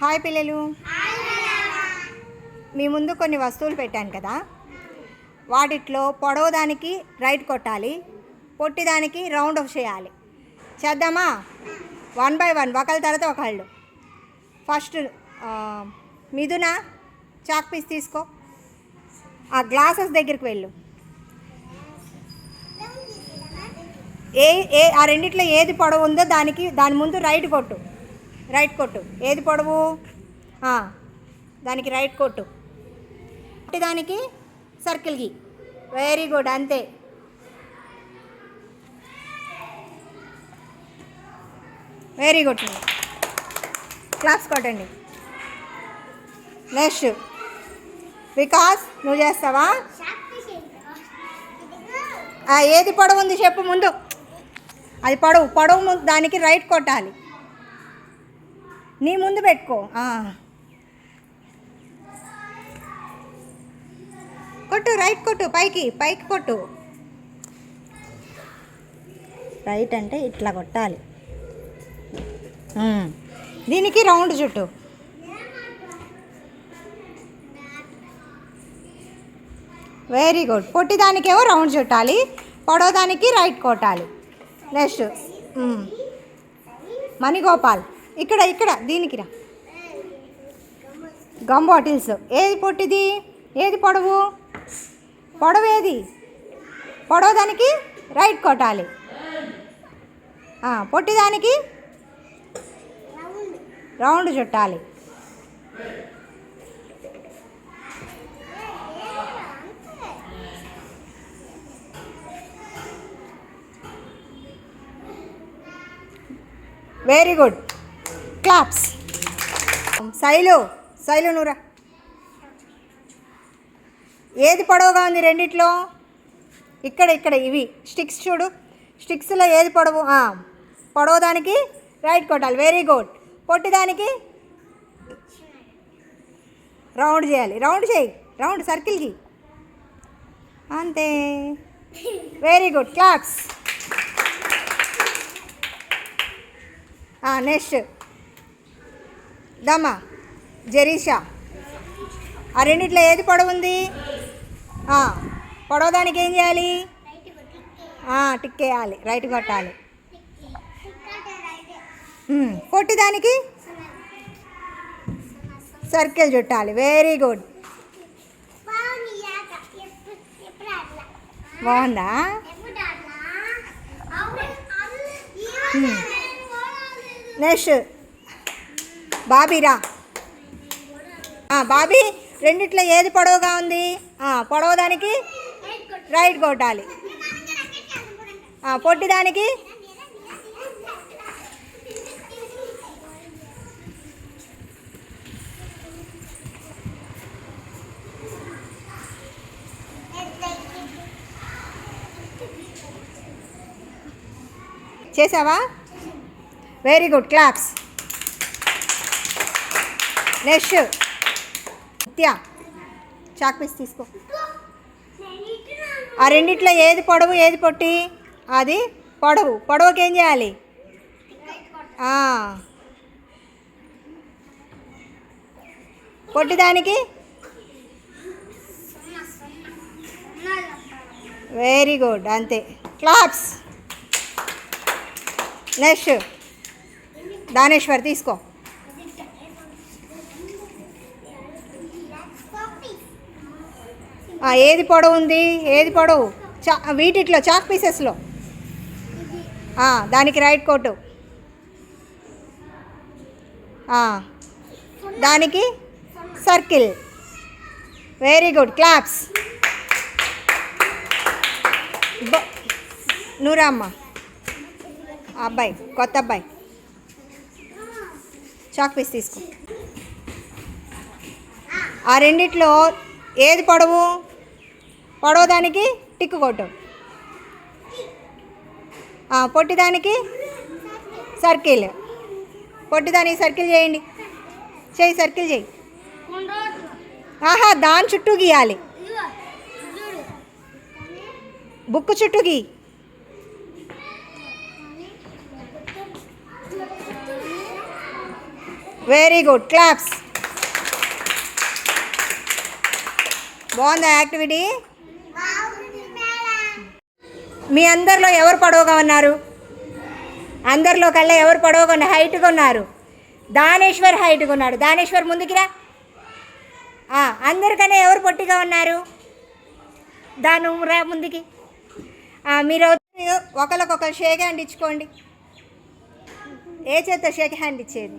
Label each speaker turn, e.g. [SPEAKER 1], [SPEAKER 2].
[SPEAKER 1] Hi పిల్లలు, మీ ముందు కొన్ని వస్తువులు పెట్టాను కదా, వాటిట్లో పొడవుదానికి రైట్ కొట్టాలి, పొట్టిదానికి రౌండ్ ఆఫ్ చేయాలి. చేద్దామా? 1 by 1 ఒకళ్ళ తర్వాత ఒకళ్ళు. ఫస్ట్ మిథున చాక్ పీస్ తీసుకో, ఆ గ్లాసెస్ దగ్గరికి వెళ్ళు. ఆ రెండిట్లో ఏది పొడవు ఉందో దాని ముందు రైట్ కొట్టు. ఏది పొడవు? దానికి రైట్ కొట్టు. దానికి సర్కిల్ గీ. వెరీ గుడ్, అంతే. వెరీ గుడ్, క్లాప్స్ కొట్టండి. నెక్స్ట్ వికాస్, నువ్వు చేస్తావా? ఏది పొడవు ఉంది చెప్పు ముందు. అది పొడవు దానికి రైట్ కొట్టాలి. నీ ముందు పెట్టుకో. కొట్టు, రైట్ కొట్టు, పైకి కొట్టు. రైట్ అంటే ఇట్లా కొట్టాలి. దీనికి రౌండ్ చుట్టు. Very good. పొట్టిదానికేమో రౌండ్ చుట్టాలి, పొడవదానికి రైట్ కొట్టాలి. నెక్స్ట్ మణిగోపాల్, ఇక్కడ దీనికి రా. Gum bottles. ఏది పొట్టిది, ఏది పొడవు? ఏది పొడవదానికి రైట్ కొట్టాలి, పొట్టిదానికి రౌండ్ చుట్టాలి. Very good, claps. శైలు నూరా. ఏది పొడవుగా ఉంది రెండిట్లో? ఇక్కడ ఇవి స్టిక్స్ చూడు. స్టిక్స్లో ఏది పొడవు? పొడవుదానికి రైట్ కొట్టాలి. Very good. పొట్టిదానికి రౌండ్ చేయాలి. రౌండ్ సర్కిల్కి, అంతే. Very good, claps. నెక్స్ట్ దమ్మా జరీషా. ఆ రెండిట్లో ఏది పొడవు ఉంది? పొడవదానికి ఏం చేయాలి? టిక్ వేయాలి, రైట్ కొట్టాలి. పొట్టిదానికి సర్కిల్ చుట్టాలి. వెరీ గుడ్, బాగుందా? నెక్స్ట్ బాబీరా. బాబీ, రెండిట్లో ఏది పొడవుగా ఉంది? పొడవదానికి రైట్ కొట్టాలి, పొట్టిదానికి చేసావా? Very good, claps. నెక్స్ట్ నిత్య, చాక్ పీస్ తీసుకో. ఆ రెండిట్లో ఏది పొడవు, ఏది పొట్టి? అది పొడవుకి ఏం చేయాలి? పొట్టిదానికి వెరీ గుడ్, అంతే. క్లాప్స్. నెక్స్ట్ దానేశ్వర్ తీసుకో. ఏది పొడవు ఉంది? ఏది పొడవు? వీటిట్లో చాక్ పీసెస్లో దానికి రైట్ కొట్టు, దానికి సర్కిల్. Very good, claps. నూరమ్మ, అబ్బాయి, కొత్త అబ్బాయి, చాక్ పీస్ తీసుకో. ఆ రెండిట్లో ఏది పొడవు? పొడవదానికి టిక్ కొట్టు, పొట్టిదానికి సర్కిల్. పొట్టిదానికి సర్కిల్ చేయండి. సర్కిల్ చేయి. దాని చుట్టూ గీయాలి. బుక్ చుట్టూ గీ. Very good, claps. బాగుందా యాక్టివిటీ? మీ అందరిలో ఎవరు పొడవుగా ఉన్నారు? అందరిలో కల్లా ఎవరు పొడవుగా ఉన్నారు, హైట్గా ఉన్నారు? దానేశ్వర్ హైట్గా ఉన్నాడు. దానేశ్వర్ ముందుకిరా. అందరికన్నా ఎవరు పొట్టిగా ఉన్నారు? దాని రా ముందుకి. మీరు ఒకరికొకరు షేక్ హ్యాండ్ ఇచ్చుకోండి. ఏ చేత షేక్ హ్యాండ్ ఇచ్చేది?